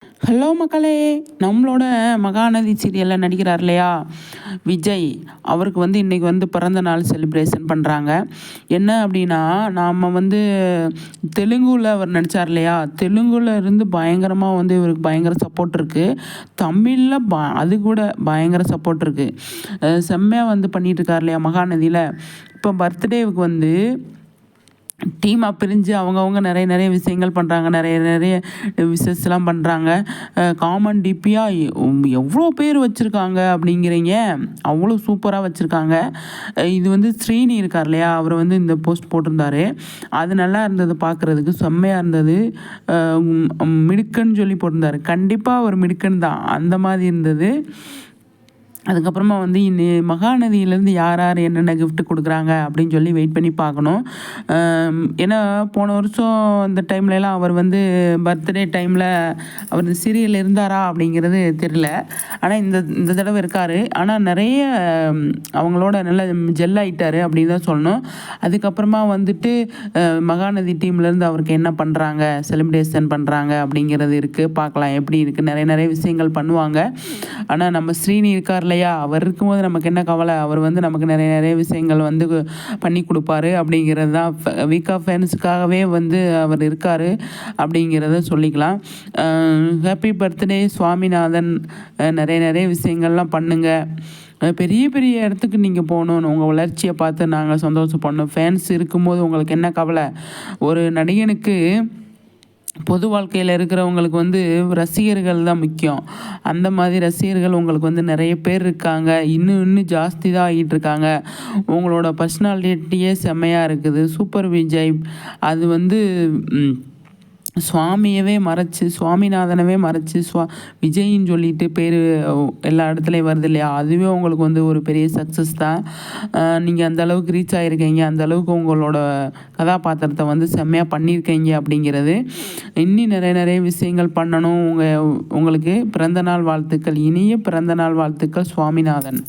Hello மக்களே, நம்மளோட மகாநதி சீரியலில் நடிக்கிறார் இல்லையா விஜய், அவருக்கு இன்றைக்கி பிறந்த நாள் செலிப்ரேஷன் பண்ணுறாங்க. என்ன அப்படின்னா, நாம் தெலுங்குல அவர் நடித்தார் இல்லையா, தெலுங்குல இருந்து பயங்கரமாக இவருக்கு பயங்கர சப்போர்ட் இருக்குது. தமிழில் அது கூட பயங்கர சப்போர்ட் இருக்குது. செம்மையாக பண்ணிகிட்ருக்கார் இல்லையா மகாநதியில். இப்போ பர்த்டேவுக்கு டீமாக பிரிஞ்சு அவங்கவுங்க நிறைய நிறைய விஷயங்கள் பண்ணுறாங்க, நிறைய நிறைய விஷஸ்லாம் பண்ணுறாங்க. காமன் டிபியாக எவ்வளோ பேர் வச்சுருக்காங்க அப்படிங்கிறீங்க, அவ்வளோ சூப்பராக வச்சுருக்காங்க. இது ஸ்ரீனி இருக்கார் இல்லையா, அவர் இந்த போஸ்ட் போட்டிருந்தாரு. அது நல்லா இருந்தது, பார்க்குறதுக்கு செம்மையாக இருந்தது. மிடுக்குன்னு சொல்லி போட்டிருந்தாரு. கண்டிப்பாக ஒரு மிடுக்குன்னு தான், அந்த மாதிரி இருந்தது. அதுக்கப்புறமா மகாநதியிலேருந்து யார் யார் என்னென்ன கிஃப்ட் கொடுக்குறாங்க அப்படின்னு சொல்லி வெயிட் பண்ணி பார்க்கணும். ஏன்னா போன வருஷம் இந்த டைம்லலாம் அவர் பர்த்டே டைமில் அவர் இந்த சீரியல் இருந்தாரா அப்படிங்கிறது தெரியல. ஆனால் இந்த தடவை இருக்கார். ஆனால் நிறைய அவங்களோட நல்லா ஜெல் ஆகிட்டார் அப்படின்னு தான் சொல்லணும். அதுக்கப்புறமா மகாநதி டீம்லேருந்து அவருக்கு என்ன பண்ணுறாங்க, செலிப்ரேஷன் பண்ணுறாங்க அப்படிங்கிறது இருக்குது. பார்க்கலாம் எப்படி இருக்குது. நிறைய நிறைய விஷயங்கள் பண்ணுவாங்க. ஆனால் நம்ம ஸ்ரீனி இருக்கார் இல்லையா, அவர் இருக்கும்போது நமக்கு என்ன கவலை. அவர் நமக்கு நிறைய நிறைய விஷயங்கள் பண்ணி கொடுப்பாரு அப்படிங்கிறது தான். வீக் ஆஃப் ஃபேன்ஸுக்காகவே அவர் இருக்கார் அப்படிங்கிறத சொல்லிக்கலாம். Happy birthday Swaminathan. நிறைய நிறைய விஷயங்கள்லாம் பண்ணுங்கள். பெரிய பெரிய இடத்துக்கு நீங்கள் போகணும். உங்கள் வளர்ச்சியை பார்த்து நாங்கள் சந்தோஷப்படணும். ஃபேன்ஸ் இருக்கும்போது உங்களுக்கு என்ன கவலை. ஒரு நடிகனுக்கு பொது வாழ்க்கையில் இருக்கிறவங்களுக்கு ரசிகர்கள் தான் முக்கியம். அந்த மாதிரி ரசிகர்கள் உங்களுக்கு நிறைய பேர் இருக்காங்க. இன்னும் ஜாஸ்தி தான் ஆகிட்டு இருக்காங்க. உங்களோட பர்சனாலிட்டியே செம்மையாக இருக்குது. சூப்பர் விஜய். அது சுவாமியவே மறைச்சி, சுவாமிநாதனவே மறைச்சி விஜயின்னு சொல்லிட்டு பேர் எல்லா இடத்துலையும் வருது இல்லையா, அதுவே உங்களுக்கு ஒரு பெரிய சக்ஸஸ் தான். நீங்கள் அந்த அளவுக்கு ரீச் ஆகிருக்கீங்க. அந்த அளவுக்கு உங்களோட கதாபாத்திரத்தை செம்மையாக பண்ணியிருக்கீங்க அப்படிங்கிறது. இன்னும் நிறைய நிறைய விஷயங்கள் பண்ணணும். உங்களுக்கு பிறந்தநாள் வாழ்த்துக்கள். இனிய பிறந்தநாள் வாழ்த்துக்கள் சுவாமிநாதன்.